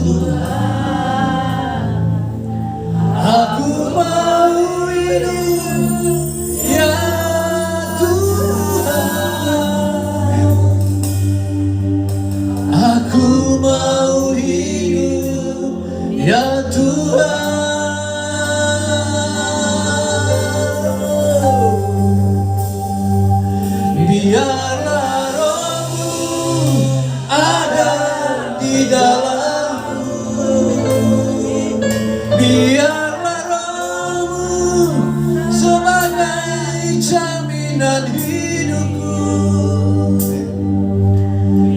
Tuhan, aku mau hidup ya Tuhan, aku mau hidup ya Tuhan. Biarlah Roh-Mu ada di dalamku, biarlah Roh-Mu sebagai jaminan hidupku.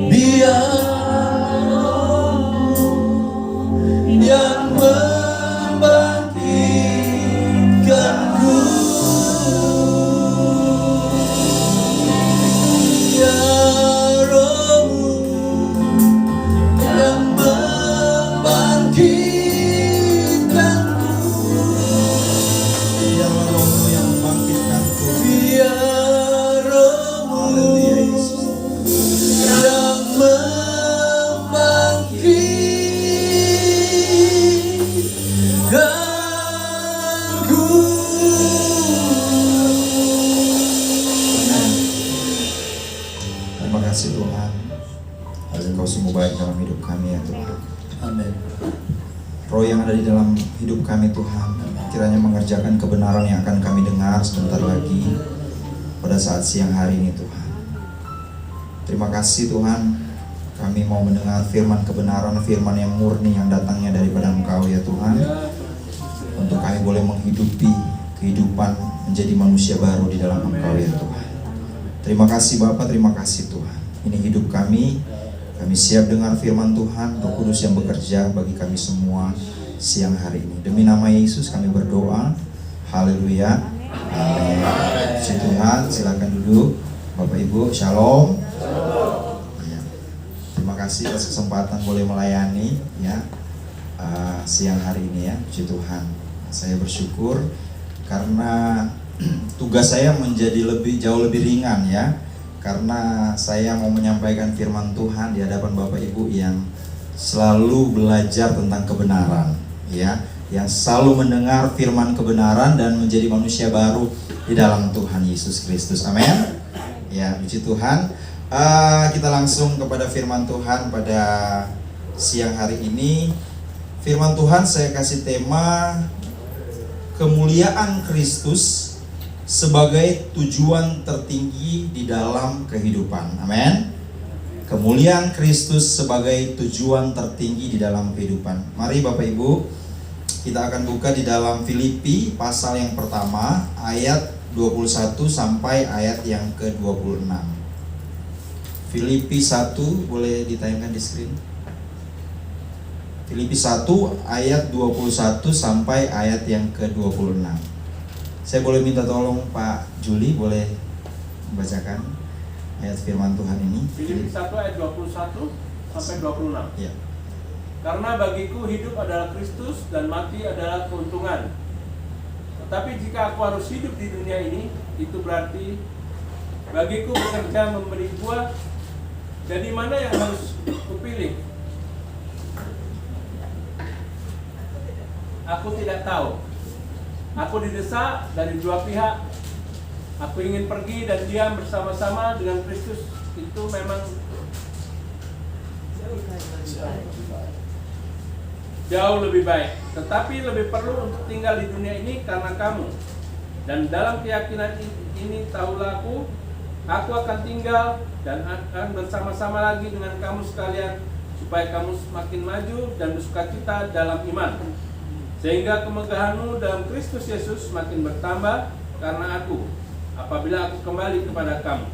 Biarlah Roh-Mu yang membangkitkanku. Terima kasih Tuhan, Engkau sungguh baik dalam hidup kami ya Tuhan. Amin. Roh yang ada di dalam hidup kami Tuhan, kiranya mengerjakan kebenaran yang akan kami dengar sebentar lagi pada saat siang hari ini Tuhan. Terima kasih Tuhan, kami mau mendengar firman kebenaran, firman yang murni yang datangnya daripada Engkau ya Tuhan, untuk kami boleh menghidupi kehidupan menjadi manusia baru di dalam Engkau ya Tuhan. Terima kasih Bapa, terima kasih Tuhan. Ini hidup kami siap dengar firman Tuhan, Roh Kudus yang bekerja bagi kami semua siang hari ini. Demi nama Yesus kami berdoa. Haleluya. Amin. Puji Tuhan, silakan duduk. Bapak Ibu, shalom. Ya. Terima kasih atas kesempatan boleh melayani ya siang hari ini ya. Puji Tuhan. Saya bersyukur karena tugas saya menjadi jauh lebih ringan ya, karena saya mau menyampaikan firman Tuhan di hadapan Bapak Ibu yang selalu belajar tentang kebenaran ya, yang selalu mendengar firman kebenaran dan menjadi manusia baru di dalam Tuhan Yesus Kristus. Amin. Ya, puji Tuhan. Kita langsung kepada firman Tuhan pada siang hari ini. Firman Tuhan saya kasih tema kemuliaan Kristus sebagai tujuan tertinggi di dalam kehidupan. Amin. Kemuliaan Kristus sebagai tujuan tertinggi di dalam kehidupan. Mari Bapak Ibu, kita akan buka di dalam Filipi pasal yang pertama ayat 21 sampai ayat yang ke-26. Filipi 1 boleh ditayangkan di screen. Filipi 1 ayat 21 sampai ayat yang ke-26. Saya boleh minta tolong Pak Juli boleh membacakan ayat firman Tuhan ini. Filipi 1 ayat 21 sampai 26. Ya. Karena bagiku hidup adalah Kristus dan mati adalah keuntungan. Tetapi jika aku harus hidup di dunia ini, itu berarti bagiku bekerja memberi buah. Jadi mana yang harus kupilih? Aku tidak tahu. Aku didesak dari dua pihak. Aku ingin pergi dan diam bersama-sama dengan Kristus. Itu memang jauh lebih baik. Tetapi lebih perlu untuk tinggal di dunia ini karena kamu. Dan dalam keyakinan ini tahulah aku akan tinggal dan akan bersama-sama lagi dengan kamu sekalian, supaya kamu semakin maju dan bersukacita dalam iman, sehingga kemegahanmu dalam Kristus Yesus semakin bertambah karena aku, apabila aku kembali kepada kamu.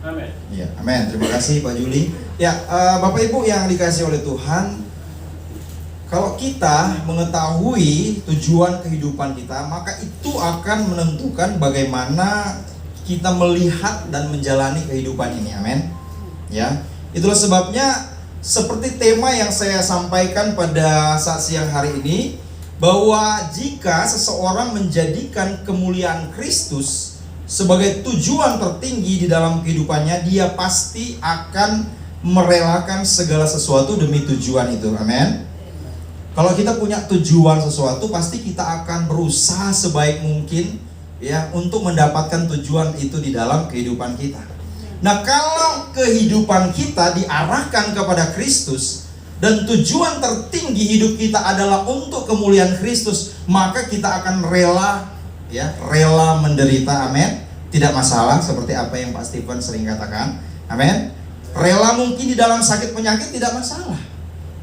Amin. Ya, amin. Terima kasih Pak Juli. Ya, Bapak Ibu yang dikasihi oleh Tuhan, kalau kita mengetahui tujuan kehidupan kita, maka itu akan menentukan bagaimana kita melihat dan menjalani kehidupan ini. Amin. Ya, itulah sebabnya seperti tema yang saya sampaikan pada saat siang hari ini, bahwa jika seseorang menjadikan kemuliaan Kristus sebagai tujuan tertinggi di dalam kehidupannya, dia pasti akan merelakan segala sesuatu demi tujuan itu. Amin. Kalau kita punya tujuan sesuatu, pasti kita akan berusaha sebaik mungkin ya untuk mendapatkan tujuan itu di dalam kehidupan kita. Nah, kalau kehidupan kita diarahkan kepada Kristus dan tujuan tertinggi hidup kita adalah untuk kemuliaan Kristus, maka kita akan rela menderita. Amin. Tidak masalah, seperti apa yang Pak Stephen sering katakan. Amin. Rela mungkin di dalam sakit penyakit, tidak masalah.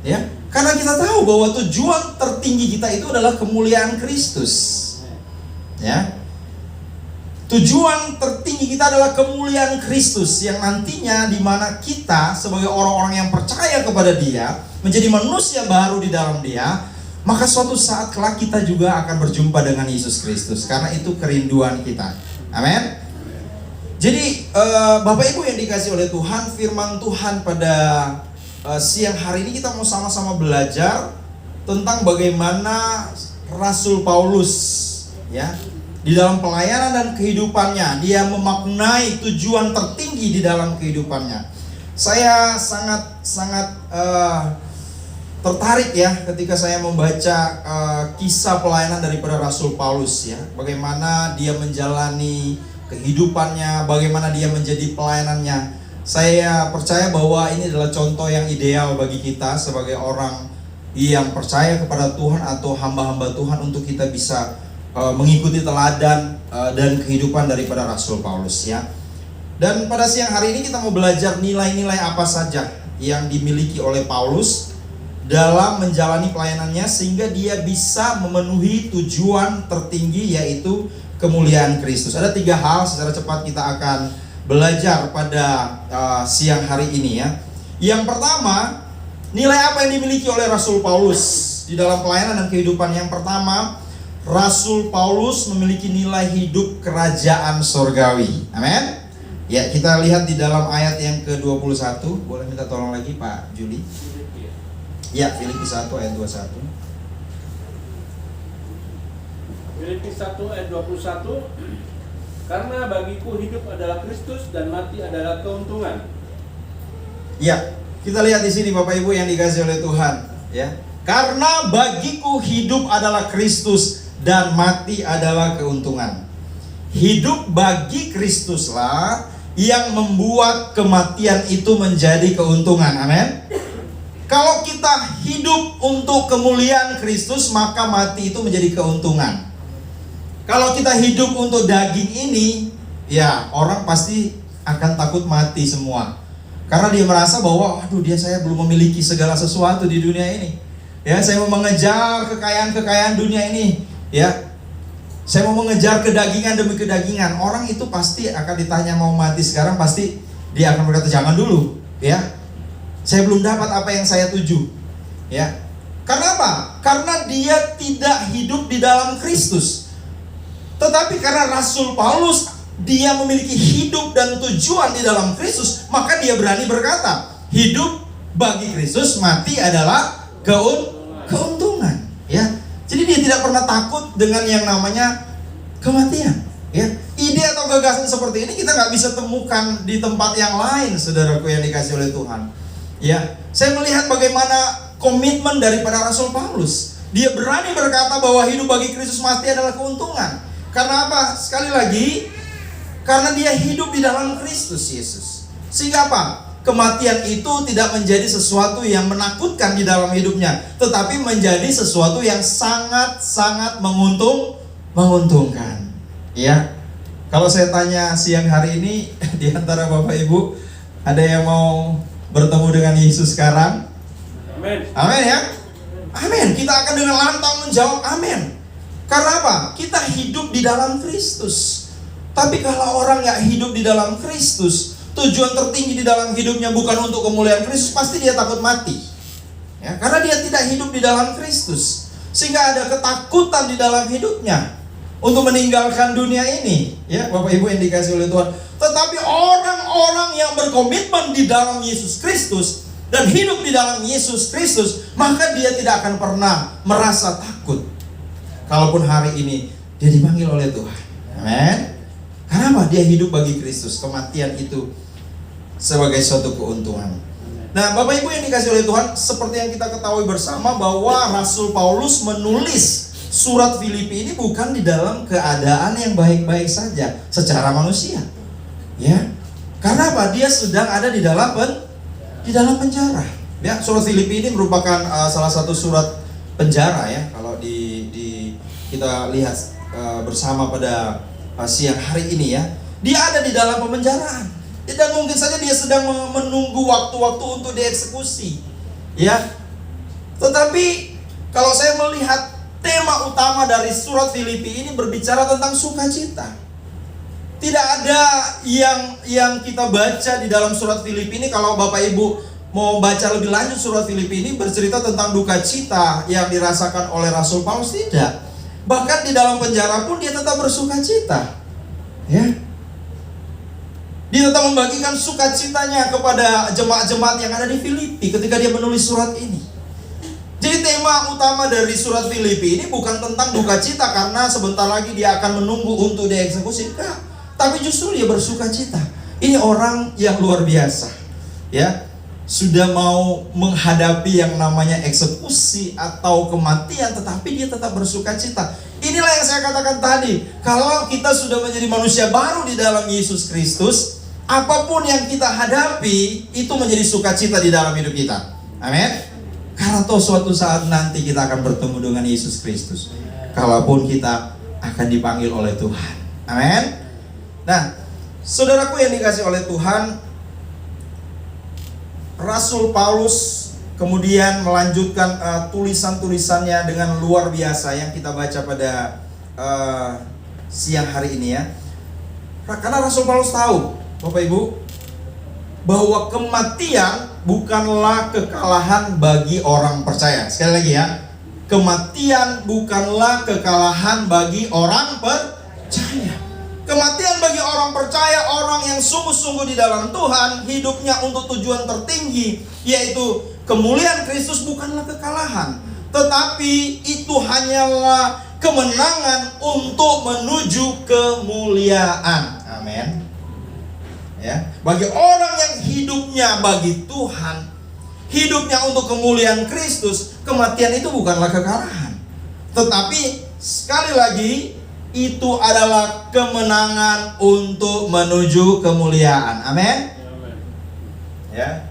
Ya, karena kita tahu bahwa tujuan tertinggi kita itu adalah kemuliaan Kristus. Ya. Tujuan tertinggi kita adalah kemuliaan Kristus yang nantinya di mana kita sebagai orang-orang yang percaya kepada Dia, menjadi manusia baru di dalam Dia, maka suatu saat kelak kita juga akan berjumpa dengan Yesus Kristus, karena itu kerinduan kita. Amin. Jadi Bapak Ibu yang dikasihi oleh Tuhan, firman Tuhan pada siang hari ini kita mau sama-sama belajar tentang bagaimana Rasul Paulus ya di dalam pelayanan dan kehidupannya dia memaknai tujuan tertinggi di dalam kehidupannya. Saya sangat tertarik ya ketika saya membaca kisah pelayanan daripada Rasul Paulus ya, bagaimana dia menjalani kehidupannya, bagaimana dia menjadi pelayanannya. Saya percaya bahwa ini adalah contoh yang ideal bagi kita sebagai orang yang percaya kepada Tuhan atau hamba-hamba Tuhan untuk kita bisa mengikuti teladan dan kehidupan daripada Rasul Paulus ya. Dan pada siang hari ini kita mau belajar nilai-nilai apa saja yang dimiliki oleh Paulus dalam menjalani pelayanannya sehingga dia bisa memenuhi tujuan tertinggi, yaitu kemuliaan Kristus. Ada 3 hal secara cepat kita akan belajar pada siang hari ini ya. Yang pertama, nilai apa yang dimiliki oleh Rasul Paulus di dalam pelayanan dan kehidupan. Yang pertama, Rasul Paulus memiliki nilai hidup kerajaan sorgawi. Amin. Ya, kita lihat di dalam ayat yang ke-21. Boleh minta tolong lagi Pak Juli? Ya, Filipi 1 ayat 21. Filipi 1 ayat 21. Karena bagiku hidup adalah Kristus dan mati adalah keuntungan. Ya, kita lihat di sini Bapak Ibu yang dikasihi oleh Tuhan, ya. Karena bagiku hidup adalah Kristus dan mati adalah keuntungan. Hidup bagi Kristuslah yang membuat kematian itu menjadi keuntungan. Amin. Kalau kita hidup untuk kemuliaan Kristus, maka mati itu menjadi keuntungan. Kalau kita hidup untuk daging ini, ya orang pasti akan takut mati semua. Karena dia merasa bahwa, aduh saya belum memiliki segala sesuatu di dunia ini. Ya, saya mau mengejar kekayaan dunia ini. Ya, saya mau mengejar kedagingan demi kedagingan. Orang itu pasti akan ditanya mau mati sekarang, pasti dia akan berkata jangan dulu. Ya, saya belum dapat apa yang saya tuju. Ya, karena apa? Karena dia tidak hidup di dalam Kristus. Tetapi karena Rasul Paulus dia memiliki hidup dan tujuan di dalam Kristus, maka dia berani berkata, hidup bagi Kristus, mati adalah keuntungan. Ya, jadi dia tidak pernah takut dengan yang namanya kematian. Ya, ide atau gagasan seperti ini kita nggak bisa temukan di tempat yang lain, saudaraku yang dikasih oleh Tuhan. Ya, saya melihat bagaimana komitmen daripada Rasul Paulus. Dia berani berkata bahwa hidup bagi Kristus, mati adalah keuntungan. Karena apa? Sekali lagi, karena dia hidup di dalam Kristus Yesus. Sehingga apa? Kematian itu tidak menjadi sesuatu yang menakutkan di dalam hidupnya, tetapi menjadi sesuatu yang sangat-sangat menguntungkan. Ya. Kalau saya tanya siang hari ini di antara Bapak Ibu, ada yang mau bertemu dengan Yesus sekarang? Amin. Amin ya. Amin. Kita akan dengan lantang menjawab amin. Karena apa? Kita hidup di dalam Kristus. Tapi kalau orang gak hidup di dalam Kristus, tujuan tertinggi di dalam hidupnya bukan untuk kemuliaan Kristus, pasti dia takut mati. Ya, karena dia tidak hidup di dalam Kristus. Sehingga ada ketakutan di dalam hidupnya untuk meninggalkan dunia ini. Ya, Bapak Ibu yang dikasihi oleh Tuhan. Tetapi orang-orang yang berkomitmen di dalam Yesus Kristus dan hidup di dalam Yesus Kristus, maka dia tidak akan pernah merasa takut. Kalaupun hari ini dia dipanggil oleh Tuhan. Amin. Karena apa? Dia hidup bagi Kristus. Kematian itu sebagai suatu keuntungan. Nah, Bapak Ibu yang dikasih oleh Tuhan, seperti yang kita ketahui bersama bahwa Rasul Paulus menulis surat Filipi ini bukan di dalam keadaan yang baik-baik saja secara manusia. Ya. Karena apa? Dia sedang ada di dalam penjara. Ya, surat Filipi ini merupakan salah satu surat penjara ya. Kalau kita lihat bersama pada siang hari ini ya. Dia ada di dalam pemenjaraan. Dan mungkin saja dia sedang menunggu waktu-waktu untuk dieksekusi. Ya. Tetapi kalau saya melihat tema utama dari surat Filipi ini berbicara tentang sukacita. Tidak ada yang kita baca di dalam surat Filipi ini. Kalau Bapak Ibu mau baca lebih lanjut, surat Filipi ini bercerita tentang duka cita yang dirasakan oleh Rasul Paulus. Tidak. Bahkan di dalam penjara pun dia tetap bersukacita. Ya. Dia tetap membagikan sukacitanya kepada jemaat-jemaat yang ada di Filipi ketika dia menulis surat ini. Jadi tema utama dari surat Filipi ini bukan tentang duka cita karena sebentar lagi dia akan menunggu untuk dieksekusi. Enggak. Tapi justru dia bersukacita. Ini orang yang luar biasa. Ya. Sudah mau menghadapi yang namanya eksekusi atau kematian, tetapi dia tetap bersukacita. Inilah yang saya katakan tadi. Kalau kita sudah menjadi manusia baru di dalam Yesus Kristus, apapun yang kita hadapi itu menjadi sukacita di dalam hidup kita. Amin. Karena toh suatu saat nanti kita akan bertemu dengan Yesus Kristus. Kalaupun kita akan dipanggil oleh Tuhan. Amin. Nah, saudaraku yang dikasih oleh Tuhan, Rasul Paulus kemudian melanjutkan tulisan-tulisannya dengan luar biasa yang kita baca pada siang hari ini ya. Karena Rasul Paulus tahu, Bapak Ibu, bahwa kematian bukanlah kekalahan bagi orang percaya. Sekali lagi ya, kematian bukanlah kekalahan bagi orang percaya. Kematian bagi orang percaya, orang yang sungguh-sungguh di dalam Tuhan, hidupnya untuk tujuan tertinggi, yaitu kemuliaan Kristus, bukanlah kekalahan, tetapi itu hanyalah kemenangan untuk menuju kemuliaan. Amin. Ya, bagi orang yang hidupnya bagi Tuhan, hidupnya untuk kemuliaan Kristus, kematian itu bukanlah kekalahan, tetapi sekali lagi itu adalah kemenangan untuk menuju kemuliaan. Amin. Ya,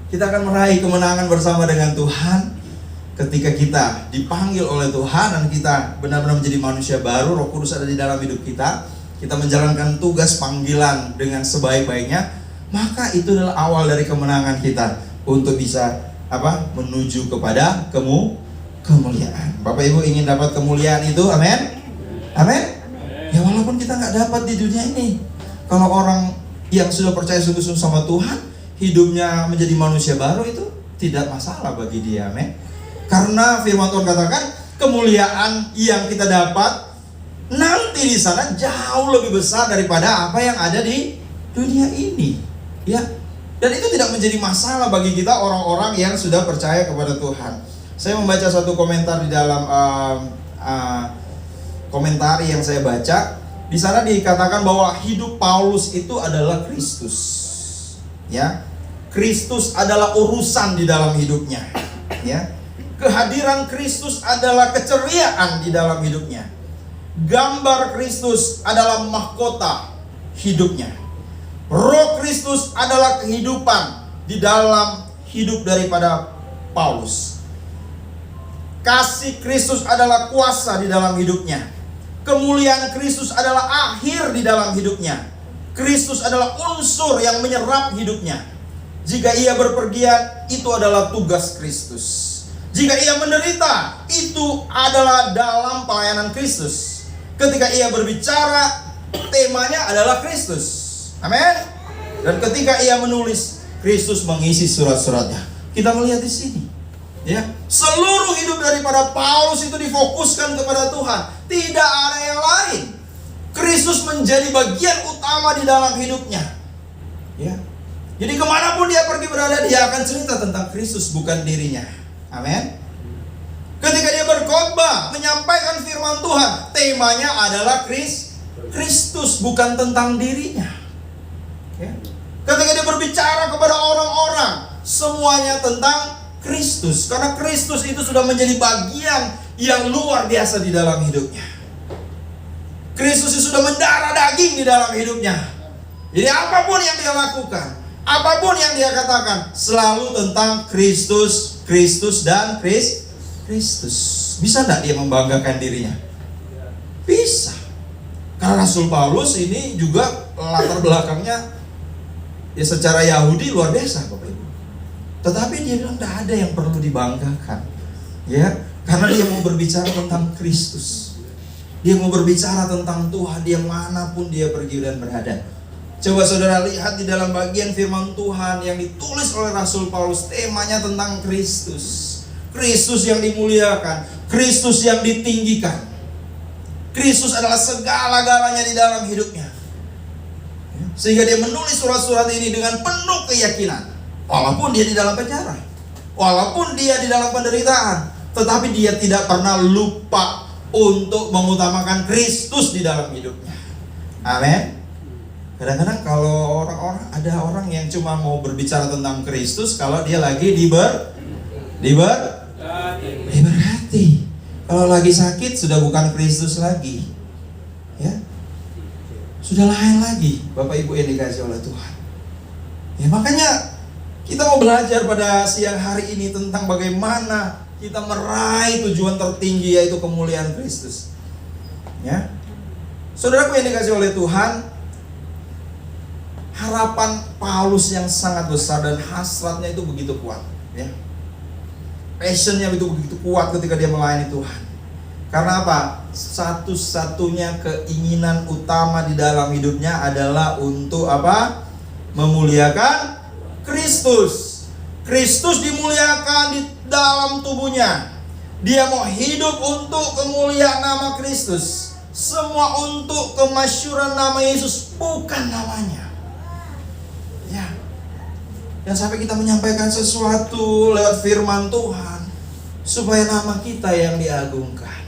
kita akan meraih kemenangan bersama dengan Tuhan ketika kita dipanggil oleh Tuhan dan kita benar-benar menjadi manusia baru. Roh Kudus ada di dalam hidup kita. Kita menjalankan tugas panggilan dengan sebaik-baiknya, maka itu adalah awal dari kemenangan kita untuk bisa menuju kepada kemuliaan. Bapak Ibu ingin dapat kemuliaan itu, amin? Amin? Ya walaupun kita nggak dapat di dunia ini. Kalau orang yang sudah percaya sungguh-sungguh sama Tuhan, hidupnya menjadi manusia baru, itu tidak masalah bagi dia, amin? Karena firman Tuhan katakan, kemuliaan yang kita dapat nanti di sana jauh lebih besar daripada apa yang ada di dunia ini, ya. Dan itu tidak menjadi masalah bagi kita orang-orang yang sudah percaya kepada Tuhan. Saya membaca satu komentar di dalam komentar yang saya baca. Di sana dikatakan bahwa hidup Paulus itu adalah Kristus, ya. Kristus adalah urusan di dalam hidupnya, ya. Kehadiran Kristus adalah keceriaan di dalam hidupnya. Gambar Kristus adalah mahkota hidupnya. Roh Kristus adalah kehidupan di dalam hidup daripada Paulus. Kasih Kristus adalah kuasa di dalam hidupnya. Kemuliaan Kristus adalah akhir di dalam hidupnya. Kristus adalah unsur yang menyerap hidupnya. Jika ia berpergian, itu adalah tugas Kristus. Jika ia menderita, itu adalah dalam pelayanan Kristus. Ketika ia berbicara, temanya adalah Kristus. Amin. Dan ketika ia menulis, Kristus mengisi surat-suratnya. Kita melihat di sini, ya, seluruh hidup daripada Paulus itu difokuskan kepada Tuhan. Tidak ada yang lain. Kristus menjadi bagian utama di dalam hidupnya, ya. Jadi kemanapun dia pergi berada, dia akan cerita tentang Kristus, bukan dirinya. Amin. Ketika dia berkhotbah, menyampaikan firman Tuhan, temanya adalah Kristus, bukan tentang dirinya. Ya. Ketika dia berbicara kepada orang-orang, Semuanya tentang Kristus. Karena Kristus itu sudah menjadi bagian yang luar biasa di dalam hidupnya. Kristus itu sudah mendarah daging di dalam hidupnya. Jadi apapun yang dia lakukan, apapun yang dia katakan, selalu tentang Kristus, Kristus dan Kristus. Bisa tidak dia membanggakan dirinya? Bisa. Karena Rasul Paulus ini juga latar belakangnya ya secara Yahudi luar biasa, Bapak Ibu. Tetapi dia bilang tidak ada yang perlu dibanggakan, ya, karena dia mau berbicara tentang Kristus. Dia mau berbicara tentang Tuhan, dia manapun dia pergi dan berada. Coba saudara lihat di dalam bagian firman Tuhan yang ditulis oleh Rasul Paulus, temanya tentang Kristus. Kristus yang dimuliakan, Kristus yang ditinggikan. Kristus adalah segala-galanya di dalam hidupnya. Sehingga dia menulis surat-surat ini dengan penuh keyakinan. Walaupun dia di dalam penjara, walaupun dia di dalam penderitaan, tetapi dia tidak pernah lupa untuk mengutamakan Kristus di dalam hidupnya. Amin. Kadang-kadang kalau ada orang yang cuma mau berbicara tentang Kristus kalau dia lagi diberkati. Kalau lagi sakit sudah bukan Kristus lagi, ya, sudah lain lagi, Bapak Ibu yang dikasihi oleh Tuhan. Ya, makanya kita mau belajar pada siang hari ini tentang bagaimana kita meraih tujuan tertinggi, yaitu kemuliaan Kristus. Ya, saudaraku yang dikasihi oleh Tuhan, harapan Paulus yang sangat besar dan hasratnya itu begitu kuat, ya. Passionnya itu begitu kuat ketika dia melayani Tuhan. Karena apa? Satu-satunya keinginan utama di dalam hidupnya adalah untuk apa? Memuliakan Kristus. Kristus dimuliakan di dalam tubuhnya. Dia mau hidup untuk kemuliaan nama Kristus. Semua untuk kemasyhuran nama Yesus, bukan namanya. Ya. Dan sampai kita menyampaikan sesuatu lewat firman Tuhan, supaya nama kita yang diagungkan,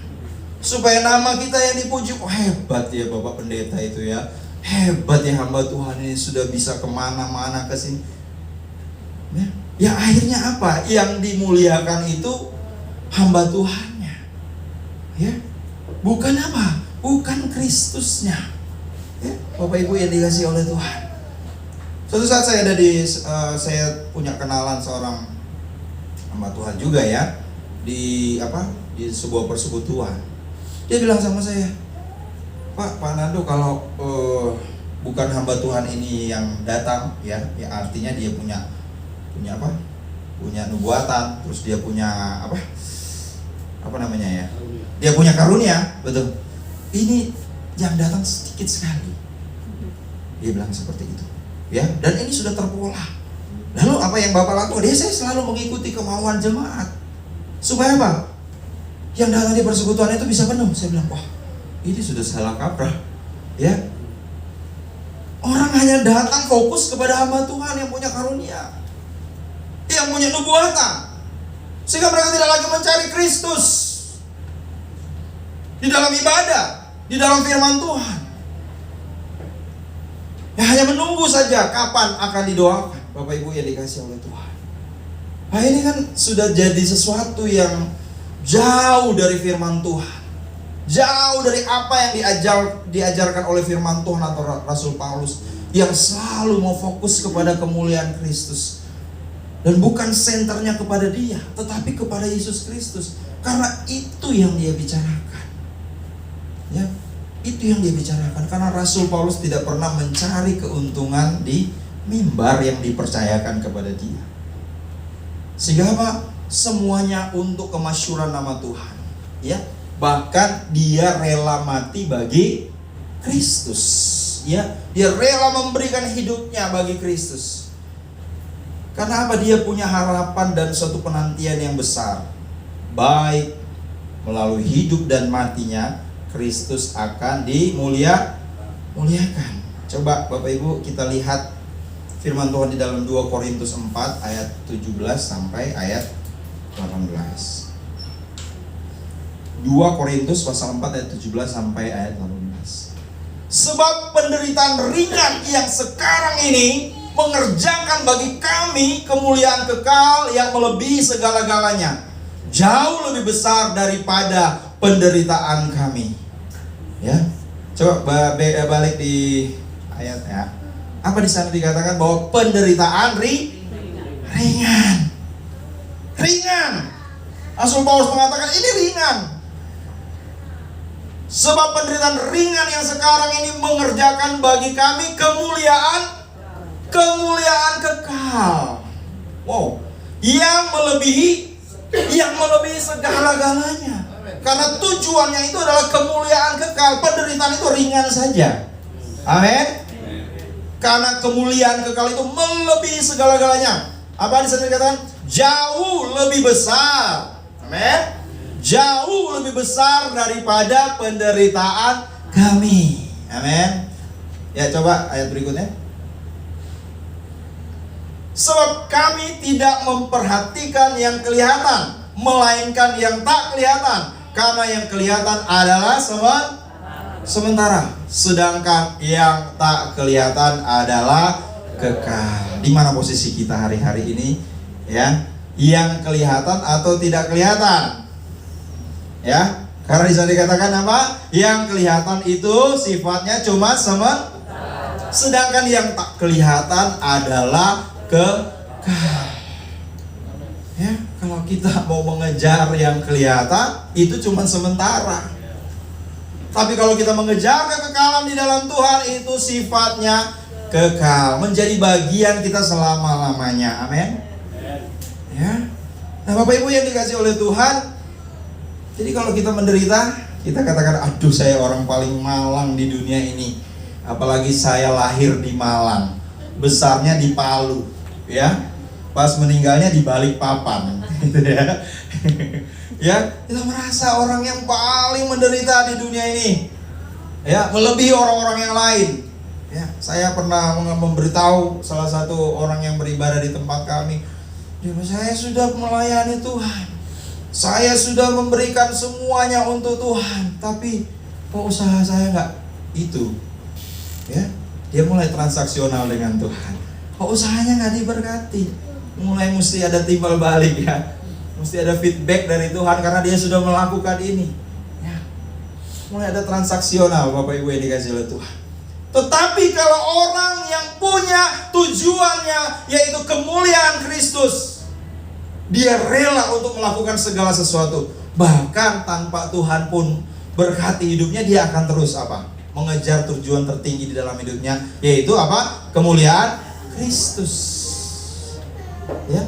supaya nama kita yang dipuji. Oh, hebat ya Bapak Pendeta itu ya, hebat ya hamba Tuhan ini sudah bisa kemana-mana ke sini. Ya akhirnya apa? Yang dimuliakan itu hamba Tuhannya, ya, bukan apa? Bukan Kristusnya, ya, Bapak Ibu yang dikasihi oleh Tuhan. Suatu saat saya punya kenalan seorang hamba Tuhan juga ya, di sebuah persekutuan. Dia bilang sama saya, Pak Nando, kalau bukan hamba Tuhan ini yang datang, ya artinya dia punya nubuatan, terus dia punya dia punya karunia, betul. Ini yang datang sedikit sekali. Dia bilang seperti itu. Ya, dan ini sudah terpola. Lalu apa yang Bapak lakukan? Saya selalu mengikuti kemauan jemaat. Supaya apa? Yang datang di persekutuan itu bisa penuh. Saya bilang, wah, ini sudah salah kaprah. Ya. Orang hanya datang fokus kepada hamba Tuhan yang punya karunia, yang punya nubuatan, sehingga mereka tidak lagi mencari Kristus di dalam ibadah, di dalam firman Tuhan. Ya, hanya menunggu saja kapan akan didoakan, Bapak Ibu yang dikasihi oleh Tuhan. Nah, ini kan sudah jadi sesuatu yang jauh dari firman Tuhan, jauh dari apa yang diajarkan oleh firman Tuhan atau Rasul Paulus, yang selalu mau fokus kepada kemuliaan Kristus. Dan bukan senternya kepada dia, tetapi kepada Yesus Kristus. Karena itu yang dia bicarakan, ya, itu yang dia bicarakan. Karena Rasul Paulus tidak pernah mencari keuntungan di mimbar yang dipercayakan kepada dia. Sehingga apa? Semuanya untuk kemasyhuran nama Tuhan, ya. Bahkan dia rela mati bagi Kristus, ya. Dia rela memberikan hidupnya bagi Kristus. Karena apa? Dia punya harapan dan suatu penantian yang besar. Baik melalui hidup dan matinya, Kristus akan dimuliakan. Coba Bapak Ibu kita lihat firman Tuhan di dalam 2 Korintus 4 ayat 17 sampai ayat 18. 2 Korintus pasal 4 ayat 17 sampai ayat 18. Sebab penderitaan ringan yang sekarang ini mengerjakan bagi kami kemuliaan kekal yang melebihi segala-galanya, jauh lebih besar daripada penderitaan kami. Ya, coba balik di ayat ya. Apa di sana dikatakan bahwa penderitaan ringan. Rasul Paulus mengatakan ini ringan. Sebab penderitaan ringan yang sekarang ini mengerjakan bagi kami kemuliaan kekal. Wow, yang melebihi segala-galanya. Karena tujuannya itu adalah kemuliaan kekal. Penderitaan itu ringan saja. Amin. Karena kemuliaan kekal itu melebihi segala-galanya. Apa di sana dikatakan? Jauh lebih besar. Amin. Jauh lebih besar daripada penderitaan kami. Amin. Ya, coba ayat berikutnya. Sebab kami tidak memperhatikan yang kelihatan, melainkan yang tak kelihatan. Karena yang kelihatan adalah sementara, sedangkan yang tak kelihatan adalah kekal. Di mana posisi kita hari-hari ini? Ya, yang kelihatan atau tidak kelihatan? Ya, karena di sana dikatakan apa? Yang kelihatan itu sifatnya cuma sementara, sedangkan yang tak kelihatan adalah kekal. Ya, kalau kita mau mengejar yang kelihatan itu cuma sementara. Tapi kalau kita mengejar kekekalan di dalam Tuhan itu sifatnya kekal, menjadi bagian kita selama-lamanya. Amin. Ya. Nah, Bapak Ibu yang dikasih oleh Tuhan, jadi kalau kita menderita, kita katakan, aduh saya orang paling malang di dunia ini. Apalagi saya lahir di Malang, besarnya di Palu, ya. Pas meninggalnya di Balikpapan, gitu ya. Ya, kita merasa orang yang paling menderita di dunia ini, ya, melebihi orang-orang yang lain. Ya, saya pernah memberitahu salah satu orang yang beribadah di tempat kami, saya sudah melayani Tuhan, saya sudah memberikan semuanya untuk Tuhan, tapi kok usaha saya nggak itu, ya. Dia mulai transaksional dengan Tuhan, kok usahanya nggak diberkati. Mulai mesti ada timbal balik, ya, mesti ada feedback dari Tuhan karena dia sudah melakukan ini, ya. Mulai ada transaksional, Bapak Ibu yang dikasih oleh Tuhan. Tetapi kalau orang yang punya tujuannya yaitu kemuliaan Kristus, dia rela untuk melakukan segala sesuatu, bahkan tanpa Tuhan pun berkati hidupnya, dia akan terus apa? Mengejar tujuan tertinggi di dalam hidupnya, yaitu apa? Kemuliaan Kristus. Ya,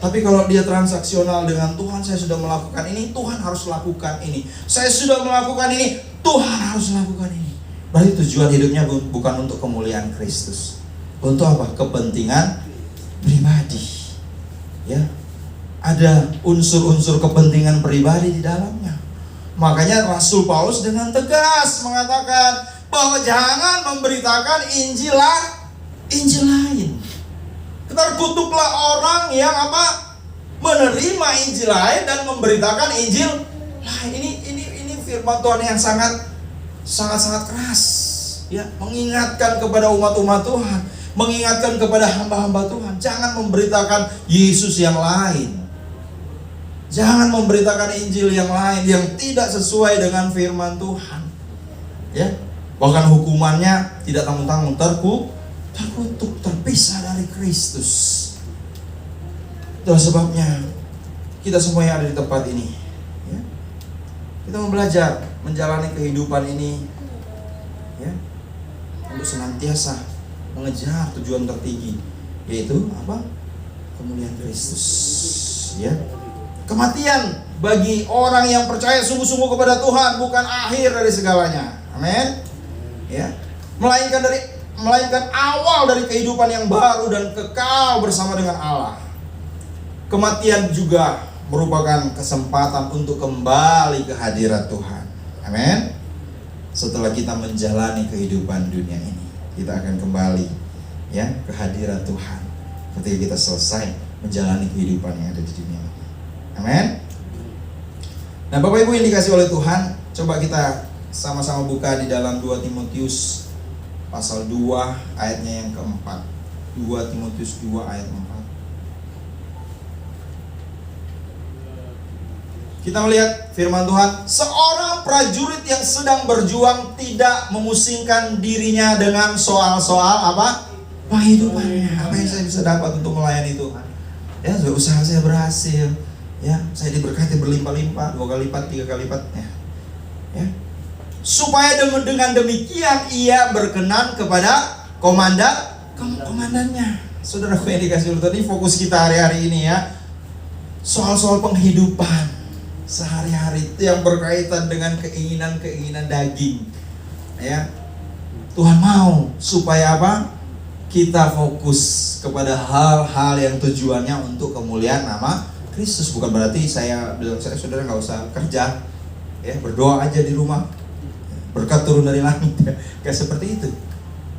tapi kalau dia transaksional dengan Tuhan, saya sudah melakukan ini, Tuhan harus lakukan ini. Saya sudah melakukan ini, Tuhan harus lakukan ini. Berarti tujuan hidupnya bukan untuk kemuliaan Kristus. Untuk apa? Kepentingan pribadi. Ya, ada unsur-unsur kepentingan pribadi di dalamnya. Makanya Rasul Paulus dengan tegas mengatakan bahwa jangan memberitakan Injil lain. Terkutuklah orang yang apa? Menerima Injil lain dan memberitakan Injil lain. Ini firman Tuhan yang sangat keras, ya, mengingatkan kepada umat-umat Tuhan, mengingatkan kepada hamba-hamba Tuhan, jangan memberitakan Yesus yang lain. Jangan memberitakan Injil yang lain yang tidak sesuai dengan firman Tuhan. Ya. Bahkan hukumannya tidak tanggung-tanggung, terkutuk, terpisah dari Kristus. Itulah sebabnya kita semua yang ada di tempat ini, ya, kita mau belajar menjalani kehidupan ini, ya, untuk senantiasa mengejar tujuan tertinggi, yaitu apa? Kemuliaan Kristus. Ya, kematian bagi orang yang percaya sungguh-sungguh kepada Tuhan bukan akhir dari segalanya. Amin. Ya, melainkan awal dari kehidupan yang baru dan kekal bersama dengan Allah. Kematian juga merupakan kesempatan untuk kembali ke hadirat Tuhan. Amin. Setelah kita menjalani kehidupan dunia ini, kita akan kembali, ya, ke hadirat Tuhan ketika kita selesai menjalani kehidupan yang ada di dunia ini. Amin. Nah, Bapak Ibu yang dikasih oleh Tuhan, coba kita sama-sama buka di dalam 2 Timotius pasal 2 ayatnya yang keempat. 2 2 Timotius 2 ayat 4. Kita melihat firman Tuhan, seorang prajurit yang sedang berjuang tidak memusingkan dirinya dengan soal-soal apa? Kehidupannya. Apa yang saya bisa dapat untuk melayani Tuhan? Ya, usaha saya berhasil. Ya, saya diberkati berlimpah-limpah, 2 kali lipat, 3 kali lipat. Ya. Supaya dengan demikian ia berkenan kepada komandannya. Saudaraku yang dikasih Allah, tadi fokus kita hari-hari ini ya, soal-soal penghidupan sehari-hari yang berkaitan dengan keinginan-keinginan daging. Ya, Tuhan mau supaya apa? Kita fokus kepada hal-hal yang tujuannya untuk kemuliaan nama Kristus. Bukan berarti saya bilang, saudara nggak usah kerja, ya berdoa aja di rumah, berkat turun dari langit, kayak seperti itu.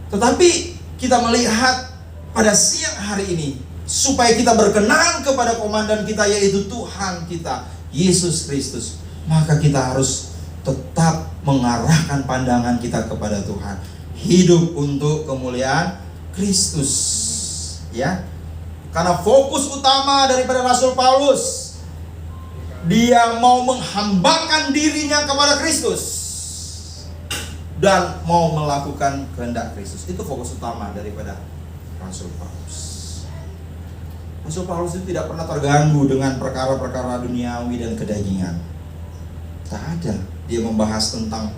Tetapi kita melihat pada siang hari ini, supaya kita berkenan kepada komandan kita, yaitu Tuhan kita Yesus Kristus, maka kita harus tetap mengarahkan pandangan kita kepada Tuhan, hidup untuk kemuliaan Kristus, ya. Karena fokus utama daripada Rasul Paulus, dia mau menghambakan dirinya kepada Kristus dan mau melakukan kehendak Kristus. Itu fokus utama daripada Rasul Paulus. Rasul Paulus itu tidak pernah terganggu dengan perkara-perkara duniawi dan kedagingan. Tak ada. Dia membahas tentang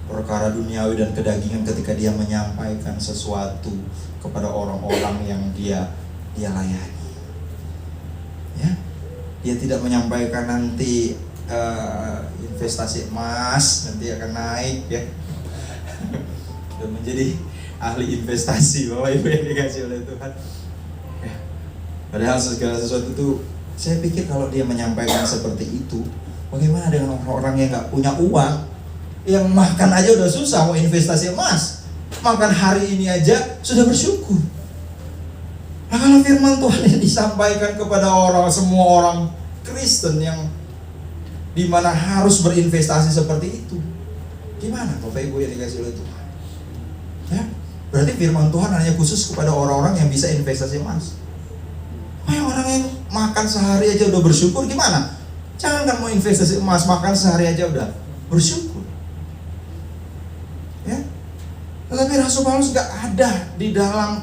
perkara duniawi dan kedagingan ketika dia menyampaikan sesuatu kepada orang-orang yang dia layani. Ya, dia tidak menyampaikan nanti investasi emas nanti akan naik, ya. Dan menjadi ahli investasi, Bapak Ibu yang dikasih oleh Tuhan. Ya. Padahal segala sesuatu itu, saya pikir kalau dia menyampaikan seperti itu, bagaimana dengan orang-orang yang nggak punya uang, yang makan aja udah susah mau investasi emas, makan hari ini aja sudah bersyukur. Nah, kalau firman Tuhan yang disampaikan kepada semua orang Kristen yang dimana harus berinvestasi seperti itu, gimana Bapak Ibu yang dikasih oleh Tuhan? Ya, berarti firman Tuhan hanya khusus kepada orang-orang yang bisa investasi emas. Orang yang makan sehari aja udah bersyukur, gimana? Jangan kan mau investasi emas, makan sehari aja udah bersyukur. Ya, tetapi Rasul Paulus gak ada di dalam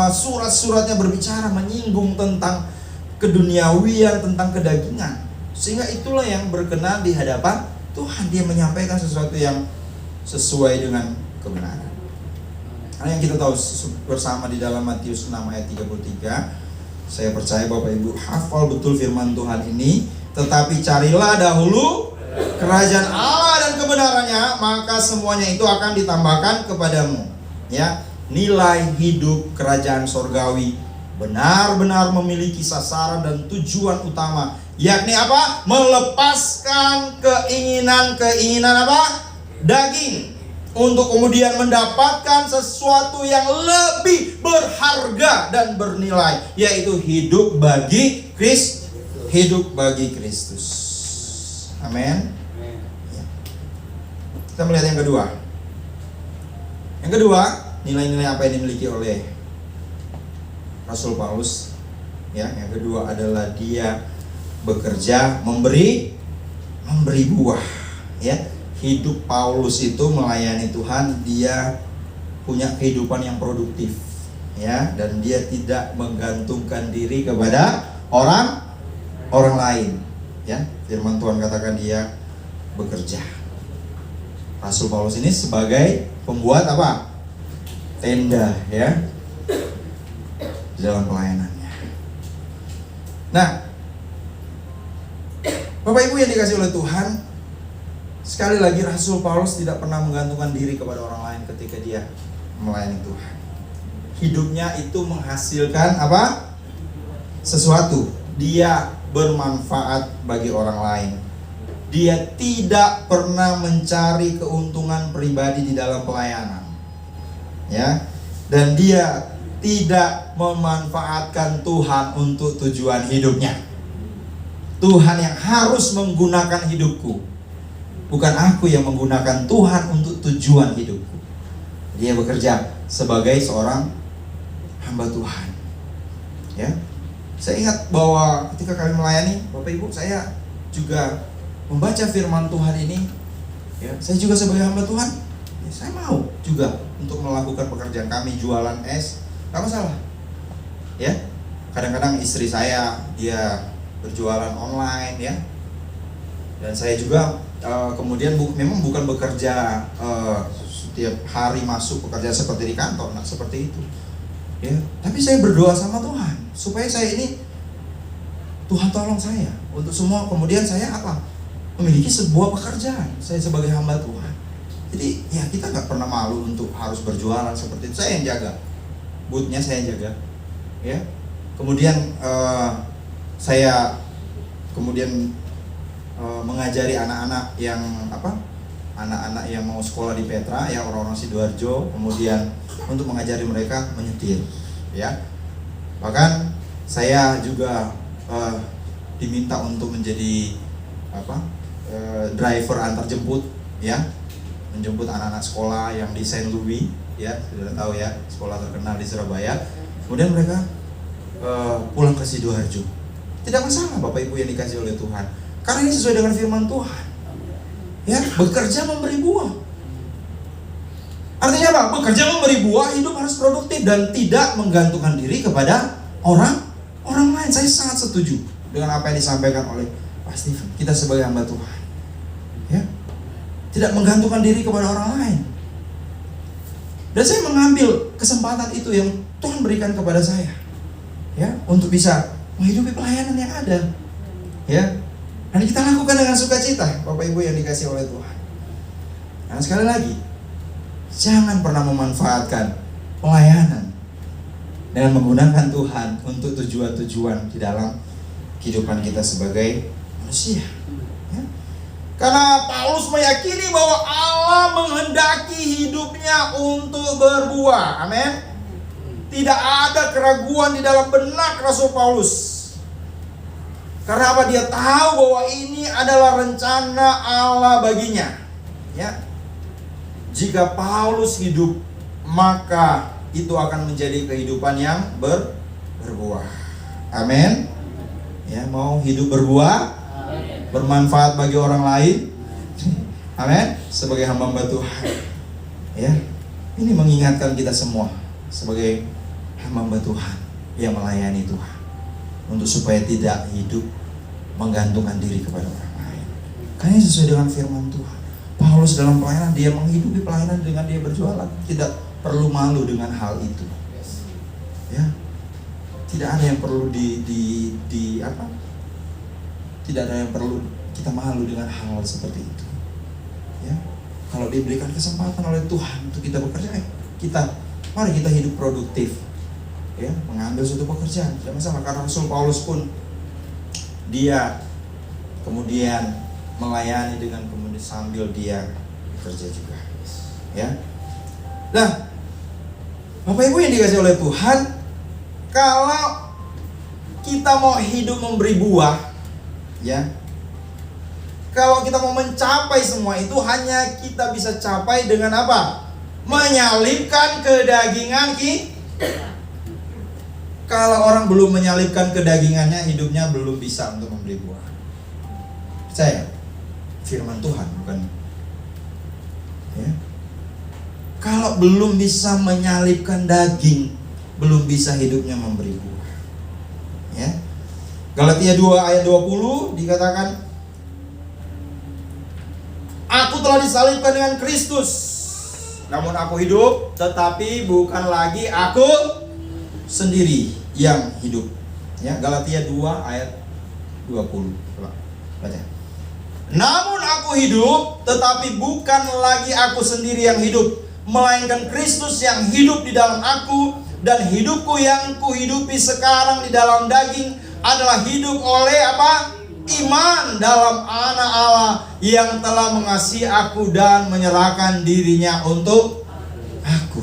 surat-suratnya berbicara menyinggung tentang keduniawian, tentang kedagingan. Sehingga itulah yang berkenan di hadapan Tuhan. Dia menyampaikan sesuatu yang sesuai dengan kebenaran. Karena yang kita tahu bersama di dalam Matius 6 ayat 33, saya percaya Bapak Ibu hafal betul firman Tuhan ini. Tetapi carilah dahulu kerajaan Allah dan kebenarannya, maka semuanya itu akan ditambahkan kepadamu. Ya, nilai hidup kerajaan sorgawi benar-benar memiliki sasaran dan tujuan utama, yakni apa? Melepaskan keinginan-keinginan apa? Daging, untuk kemudian mendapatkan sesuatu yang lebih berharga dan bernilai, yaitu hidup bagi Kristus. Hidup bagi Kristus. Amin. Ya. Kita melihat yang kedua. Yang kedua, nilai-nilai apa yang dimiliki oleh Rasul Paulus? Ya, yang kedua adalah dia bekerja memberi buah. Ya, hidup Paulus itu melayani Tuhan, dia punya kehidupan yang produktif. Ya, dan dia tidak menggantungkan diri kepada orang lain. Ya, firman Tuhan katakan dia bekerja. Rasul Paulus ini sebagai pembuat apa? Tenda, ya, dalam pelayanannya. Nah, Bapak Ibu yang dikasih oleh Tuhan, sekali lagi Rasul Paulus tidak pernah menggantungkan diri kepada orang lain ketika dia melayani Tuhan. Hidupnya itu menghasilkan apa? Sesuatu. Dia bermanfaat bagi orang lain. Dia tidak pernah mencari keuntungan pribadi di dalam pelayanan. Ya. Dan dia tidak memanfaatkan Tuhan untuk tujuan hidupnya. Tuhan yang harus menggunakan hidupku, bukan aku yang menggunakan Tuhan untuk tujuan hidupku. Dia bekerja sebagai seorang hamba Tuhan. Ya, saya ingat bahwa ketika kami melayani, Bapak Ibu, saya juga membaca firman Tuhan ini. Ya, saya juga sebagai hamba Tuhan, ya, saya mau juga untuk melakukan pekerjaan kami, jualan es, nggak masalah. Ya, kadang-kadang istri saya dia berjualan online, ya, dan saya juga kemudian memang bukan bekerja setiap hari masuk bekerja seperti di kantor, nah seperti itu. Ya, tapi saya berdoa sama Tuhan supaya saya ini, Tuhan tolong saya untuk semua. Kemudian saya memiliki sebuah pekerjaan, saya sebagai hamba Tuhan. Jadi ya kita nggak pernah malu untuk harus berjualan seperti itu. Saya yang jaga, boothnya saya yang jaga. Ya, kemudian saya kemudian mengajari anak-anak yang anak-anak yang mau sekolah di Petra, ya, orang-orang Sidoarjo, kemudian untuk mengajari mereka menyetir, ya. Bahkan saya juga diminta untuk menjadi driver antar jemput, ya, menjemput anak-anak sekolah yang di Saint Louis, ya, sudah tahu ya, sekolah terkenal di Surabaya. Kemudian mereka pulang ke Sidoarjo. Tidak masalah Bapak Ibu yang dikasih oleh Tuhan, karena ini sesuai dengan firman Tuhan. Ya, bekerja memberi buah. Artinya apa? Bekerja memberi buah, hidup harus produktif dan tidak menggantungkan diri kepada orang lain. Saya sangat setuju dengan apa yang disampaikan oleh Pak Stephen. Kita sebagai hamba Tuhan, ya, tidak menggantungkan diri kepada orang lain. Dan saya mengambil kesempatan itu yang Tuhan berikan kepada saya, ya, untuk bisa menghidupi pelayanan yang ada, ya. Dan kita lakukan dengan sukacita, Bapak Ibu yang dikasih oleh Tuhan. Dan sekali lagi, jangan pernah memanfaatkan pelayanan dengan menggunakan Tuhan untuk tujuan-tujuan di dalam kehidupan kita sebagai manusia, ya. Karena Paulus meyakini bahwa Allah menghendaki hidupnya untuk berbuah. Amin. Tidak ada keraguan di dalam benak Rasul Paulus. Karena apa? Dia tahu bahwa ini adalah rencana Allah baginya, ya. Jika Paulus hidup, maka itu akan menjadi kehidupan yang berbuah. Amin. Ya, mau hidup berbuah, bermanfaat bagi orang lain. Amin. Sebagai hamba Tuhan, ya. Ini mengingatkan kita semua sebagai hamba Tuhan yang melayani Tuhan, untuk supaya tidak hidup menggantungkan diri kepada orang lain. Karena sesuai dengan firman Tuhan. Paulus dalam pelayanan, dia menghidupi pelayanan dengan dia berjualan. Tidak perlu malu dengan hal itu, ya. Tidak ada yang perlu tidak ada yang perlu kita malu dengan hal seperti itu, ya. Kalau diberikan kesempatan oleh Tuhan untuk kita bekerja, mari kita hidup produktif, ya, mengambil suatu pekerjaan, tidak masalah. Karena Rasul Paulus pun dia kemudian melayani dengan kemudian sambil dia bekerja juga, ya. Nah, Bapak Ibu yang dikasih oleh Tuhan, kalau kita mau hidup memberi buah, ya, kalau kita mau mencapai semua itu, hanya kita bisa capai dengan apa? Menyalibkan kedagingan kita. Kalau orang belum menyalibkan kedagingannya, hidupnya belum bisa untuk memberi buah. Percaya? Firman Tuhan, bukan? Ya. Kalau belum bisa menyalibkan daging, belum bisa hidupnya memberi buah. Ya. Galatia 2 ayat 20 dikatakan, aku telah disalibkan dengan Kristus, namun aku hidup, tetapi bukan lagi aku sendiri yang hidup. Ya, Galatia 2 ayat 20. Coba baca. Namun aku hidup, tetapi bukan lagi aku sendiri yang hidup, melainkan Kristus yang hidup di dalam aku. Dan hidupku yang kuhidupi sekarang di dalam daging adalah hidup oleh apa? Iman dalam Anak Allah yang telah mengasihi aku dan menyerahkan dirinya untuk aku.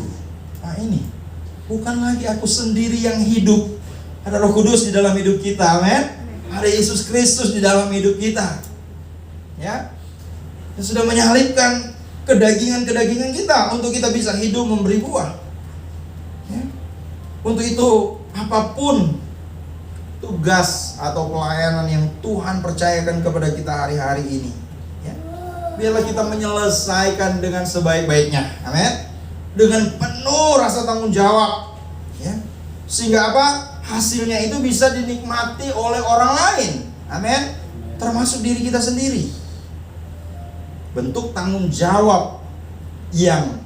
Nah, ini bukan lagi aku sendiri yang hidup. Ada Roh Kudus di dalam hidup kita, amin. Ada Yesus Kristus di dalam hidup kita, ya. Yang sudah menyalibkan kedagingan-kedagingan kita untuk kita bisa hidup memberi buah, ya. Untuk itu, apapun tugas atau pelayanan yang Tuhan percayakan kepada kita hari-hari ini, ya, biarlah kita menyelesaikan dengan sebaik-baiknya. Amin. Dengan penuh rasa tanggung jawab, ya. Sehingga apa? Hasilnya itu bisa dinikmati oleh orang lain. Amin. Termasuk diri kita sendiri. Bentuk tanggung jawab yang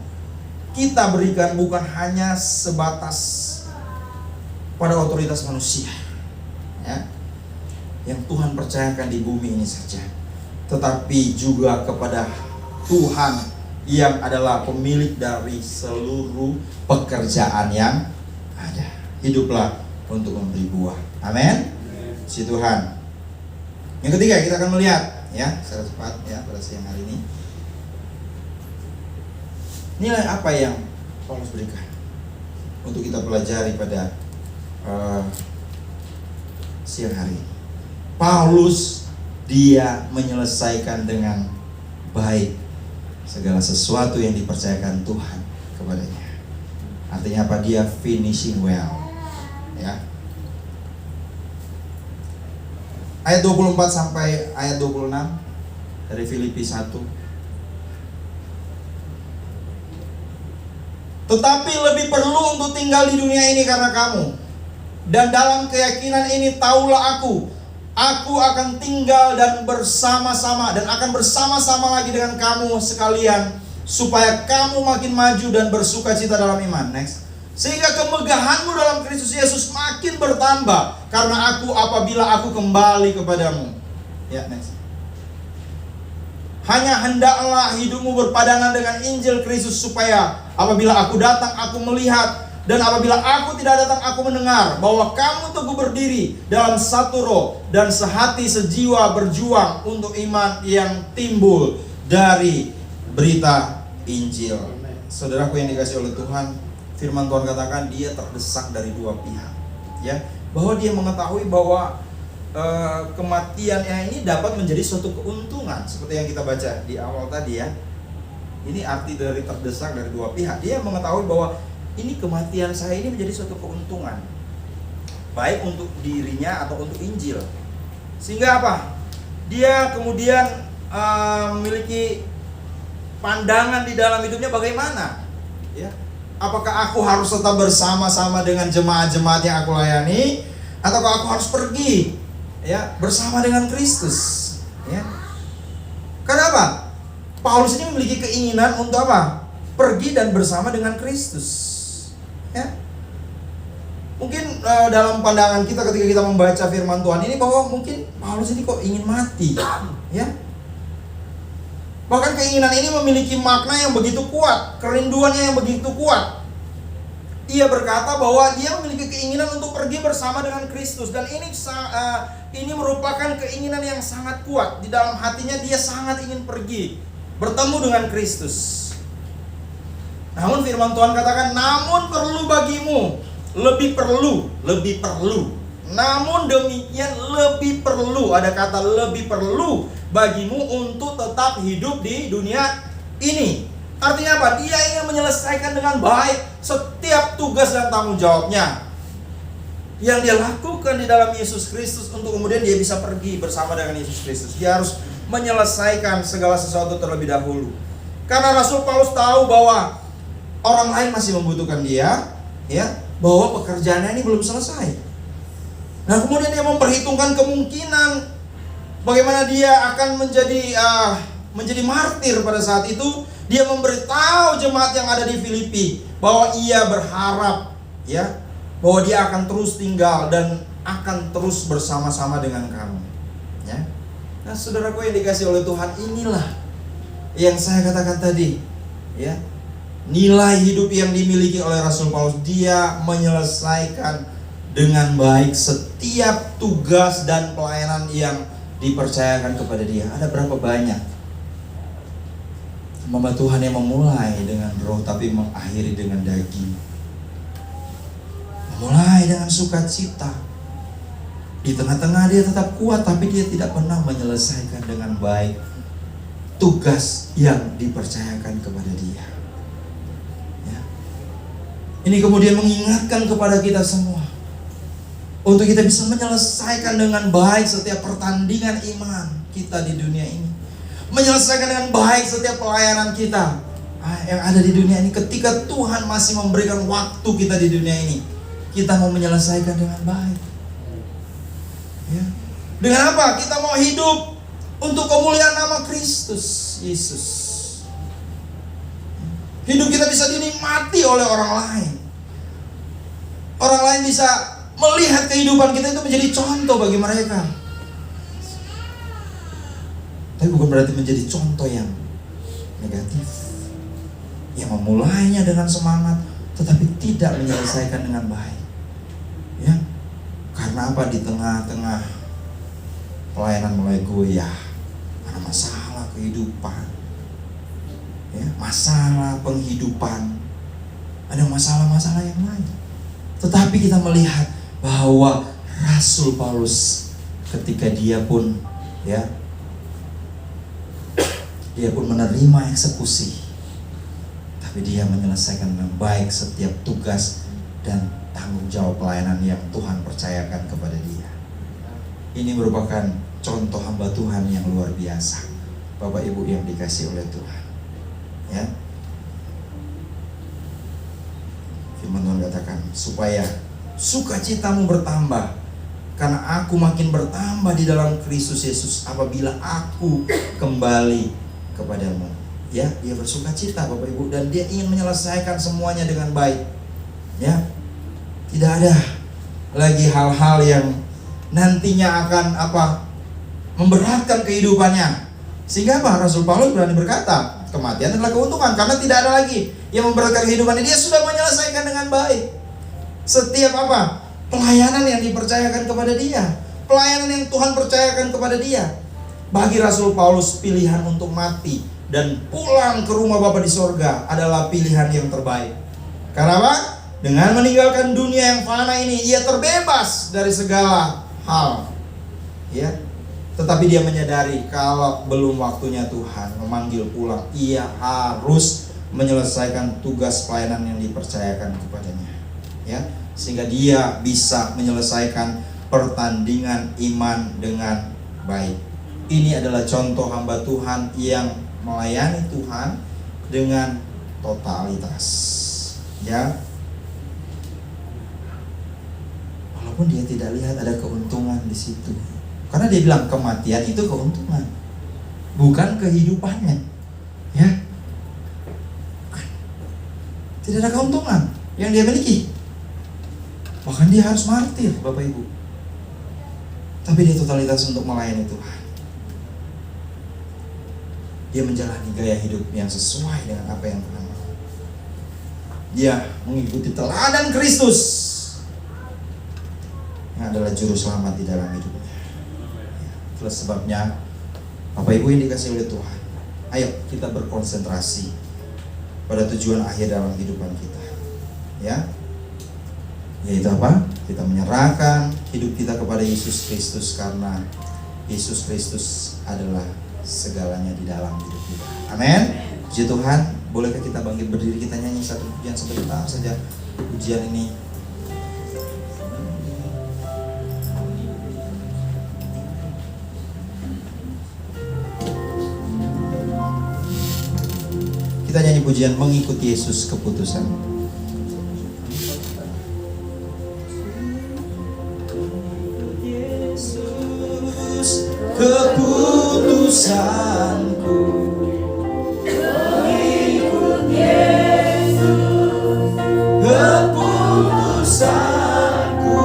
kita berikan bukan hanya sebatas pada otoritas manusia, ya, yang Tuhan percayakan di bumi ini saja, tetapi juga kepada Tuhan yang adalah pemilik dari seluruh pekerjaan yang ada. Hiduplah untuk memberi buah. Amin. Si Tuhan. Yang ketiga, kita akan melihat, ya, secara cepat, ya, pada siang hari ini, nilai apa yang Paulus berikan untuk kita pelajari pada siang hari ini. Paulus, dia menyelesaikan dengan baik segala sesuatu yang dipercayakan Tuhan kepadanya. Artinya apa? Dia finishing well, ya. Ayat 24 sampai ayat 26 dari Filipi 1. Tetapi lebih perlu untuk tinggal di dunia ini karena kamu. Dan dalam keyakinan ini taulah aku akan tinggal dan bersama-sama, dan akan bersama-sama lagi dengan kamu sekalian, supaya kamu makin maju dan bersuka cita dalam iman. Next. Sehingga kemegahanmu dalam Kristus Yesus makin bertambah karena aku apabila aku kembali kepadamu. Ya, next. Hanya hendaklah hidupmu berpadangan dengan Injil Kristus, supaya apabila aku datang aku melihat, dan apabila aku tidak datang aku mendengar, bahwa kamu teguh berdiri dalam satu roh dan sehati sejiwa berjuang untuk iman yang timbul dari berita Injil. Saudaraku yang dikasihi oleh Tuhan, firman Tuhan katakan dia terdesak dari dua pihak, ya, bahwa dia mengetahui bahwa kematiannya ini dapat menjadi suatu keuntungan, seperti yang kita baca di awal tadi, ya. Ini arti dari terdesak dari dua pihak. Dia mengetahui bahwa ini kematian saya ini menjadi suatu keuntungan, baik untuk dirinya atau untuk Injil. Sehingga apa? Dia kemudian memiliki pandangan di dalam hidupnya bagaimana, ya. Apakah aku harus tetap bersama-sama dengan jemaat-jemaat yang aku layani, ataukah aku harus pergi, ya, bersama dengan Kristus, ya. Kenapa? Paulus ini memiliki keinginan untuk apa? Pergi dan bersama dengan Kristus, ya. Mungkin dalam pandangan kita ketika kita membaca firman Tuhan ini, bahwa mungkin Paulus ini kok ingin mati, ya. Bahkan keinginan ini memiliki makna yang begitu kuat, kerinduannya yang begitu kuat. Ia berkata bahwa dia memiliki keinginan untuk pergi bersama dengan Kristus, dan ini merupakan keinginan yang sangat kuat di dalam hatinya. Dia sangat ingin pergi bertemu dengan Kristus. Namun firman Tuhan katakan, namun perlu bagimu, lebih perlu. Namun demikian lebih perlu, ada kata lebih perlu bagimu untuk tetap hidup di dunia ini. Artinya apa? Dia ingin menyelesaikan dengan baik setiap tugas dan tanggung jawabnya yang dia lakukan di dalam Yesus Kristus, untuk kemudian dia bisa pergi bersama dengan Yesus Kristus. Dia harus menyelesaikan segala sesuatu terlebih dahulu. Karena Rasul Paulus tahu bahwa orang lain masih membutuhkan dia, ya, bahwa pekerjaannya ini belum selesai. Nah, kemudian dia memperhitungkan kemungkinan bagaimana dia akan menjadi martir pada saat itu. Dia memberitahu jemaat yang ada di Filipi bahwa ia berharap, ya, bahwa dia akan terus tinggal dan akan terus bersama-sama dengan kamu, ya. Nah, saudaraku yang dikasihi oleh Tuhan, inilah yang saya katakan tadi, ya, nilai hidup yang dimiliki oleh Rasul Paulus. Dia menyelesaikan dengan baik setiap tugas dan pelayanan yang dipercayakan kepada dia. Ada berapa banyak hamba Tuhan yang memulai dengan roh tapi mengakhiri dengan daging, memulai dengan sukacita, di tengah-tengah dia tetap kuat, tapi dia tidak pernah menyelesaikan dengan baik tugas yang dipercayakan kepada dia, ya. Ini kemudian mengingatkan kepada kita semua untuk kita bisa menyelesaikan dengan baik setiap pertandingan iman kita di dunia ini. Menyelesaikan dengan baik setiap pelayanan kita yang ada di dunia ini. Ketika Tuhan masih memberikan waktu kita di dunia ini, kita mau menyelesaikan dengan baik. Ya. Dengan apa? Kita mau hidup untuk kemuliaan nama Kristus Yesus. Hidup kita bisa dinikmati oleh orang lain. Orang lain bisa melihat kehidupan kita itu menjadi contoh bagi mereka. Tapi bukan berarti menjadi contoh yang negatif, yang memulainya dengan semangat tetapi tidak menyelesaikan dengan baik. Ya. Karena apa? Di tengah-tengah pelayanan mulai goyah karena masalah kehidupan, ya, masalah penghidupan, ada masalah-masalah yang lain. Tetapi kita melihat bahwa Rasul Paulus ketika dia pun menerima eksekusi, tapi dia menyelesaikan dengan baik setiap tugas dan tanggung jawab pelayanan yang Tuhan percayakan kepada dia. Ini merupakan contoh hamba Tuhan yang luar biasa, Bapak Ibu yang dikasihi oleh Tuhan. Ya, firman Tuhan katakan, supaya sukacitamu bertambah, karena aku makin bertambah di dalam Kristus Yesus apabila aku kembali kepadamu. Ya, dia bersukacita Bapak Ibu, dan dia ingin menyelesaikan semuanya dengan baik. Ya, tidak ada lagi hal-hal yang nantinya akan memberatkan kehidupannya. Sehingga Rasul Paulus berani berkata, kematian adalah keuntungan, karena tidak ada lagi yang memberatkan kehidupannya. Dia sudah menyelesaikan dengan baik setiap pelayanan yang dipercayakan kepada dia, pelayanan yang Tuhan percayakan kepada dia. Bagi Rasul Paulus, pilihan untuk mati dan pulang ke rumah Bapa di sorga adalah pilihan yang terbaik. Karena apa? Dengan meninggalkan dunia yang fana ini, ia terbebas dari segala hal. Ya, tetapi dia menyadari kalau belum waktunya Tuhan memanggil pulang, ia harus menyelesaikan tugas pelayanan yang dipercayakan kepadanya. Ya, sehingga dia bisa menyelesaikan pertandingan iman dengan baik. Ini adalah contoh hamba Tuhan yang melayani Tuhan dengan totalitas. Ya, walaupun dia tidak lihat ada keuntungan di situ, karena dia bilang kematian itu keuntungan, bukan kehidupannya. Ya, tidak ada keuntungan yang dia miliki. Bahkan dia harus martir, Bapak Ibu. Tapi dia totalitas untuk melayani Tuhan. Dia menjalani gaya hidup yang sesuai dengan apa yang Tuhan mau. Dia mengikuti teladan Kristus yang adalah juru selamat di dalam hidupnya. Itulah sebabnya Bapak Ibu yang dikasihi oleh Tuhan, ayo kita berkonsentrasi pada tujuan akhir dalam kehidupan kita. Ya, yaitu apa? Kita menyerahkan hidup kita kepada Yesus Kristus, karena Yesus Kristus adalah segalanya di dalam hidup kita. Amin. Puji Tuhan. Bolehkah kita bangkit berdiri, kita nyanyi satu pujian sebentar saja. Pujian ini kita nyanyi pujian mengikuti Yesus keputusan. Keputusanku mengikut Yesus, keputusanku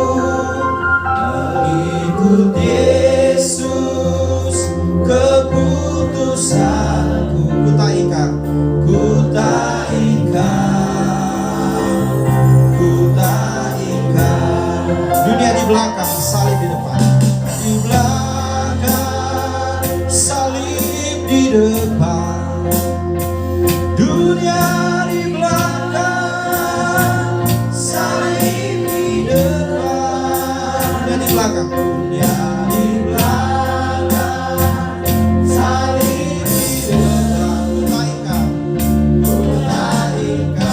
mengikut Yesus, keputusanku Ku tak ikat, ku tak ikat dunia di belakang, salib di depan. di belakang, salib di depan, dunia di belakang, salib di depan, Dunia di belakang, dunia di belakang, salib di depan, ku tak ikat, ku tak ikat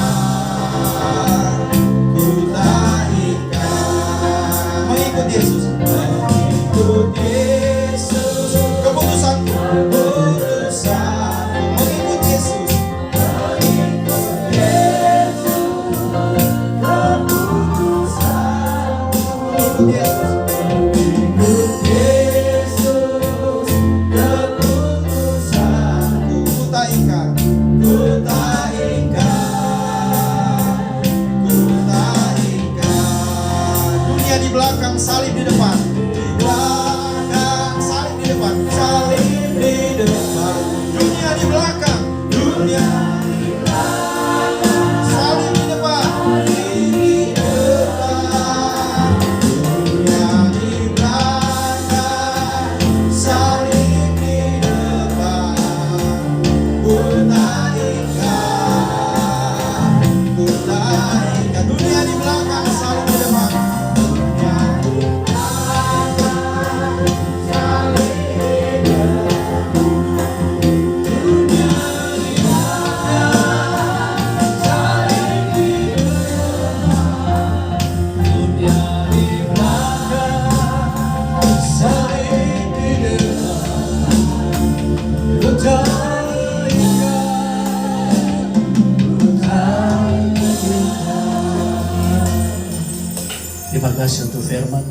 kasih untuk firman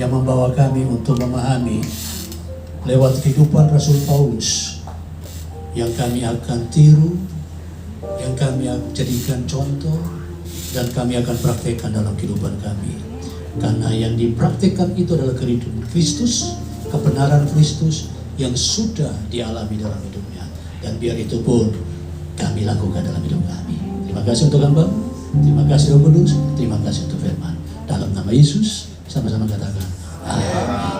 yang membawa kami untuk memahami lewat kehidupan Rasul Paulus yang kami akan tiru, yang kami akan jadikan contoh, dan kami akan praktekkan dalam kehidupan kami. Karena yang dipraktekkan itu adalah kehidupan Kristus, kebenaran Kristus yang sudah dialami dalam hidupnya. Dan biar itu pun kami lakukan dalam hidup kami. Terima kasih untuk hamba, terima kasih Roh Kudus, terima kasih untuk firman. Dalam nama Yesus, sama-sama katakan, amin.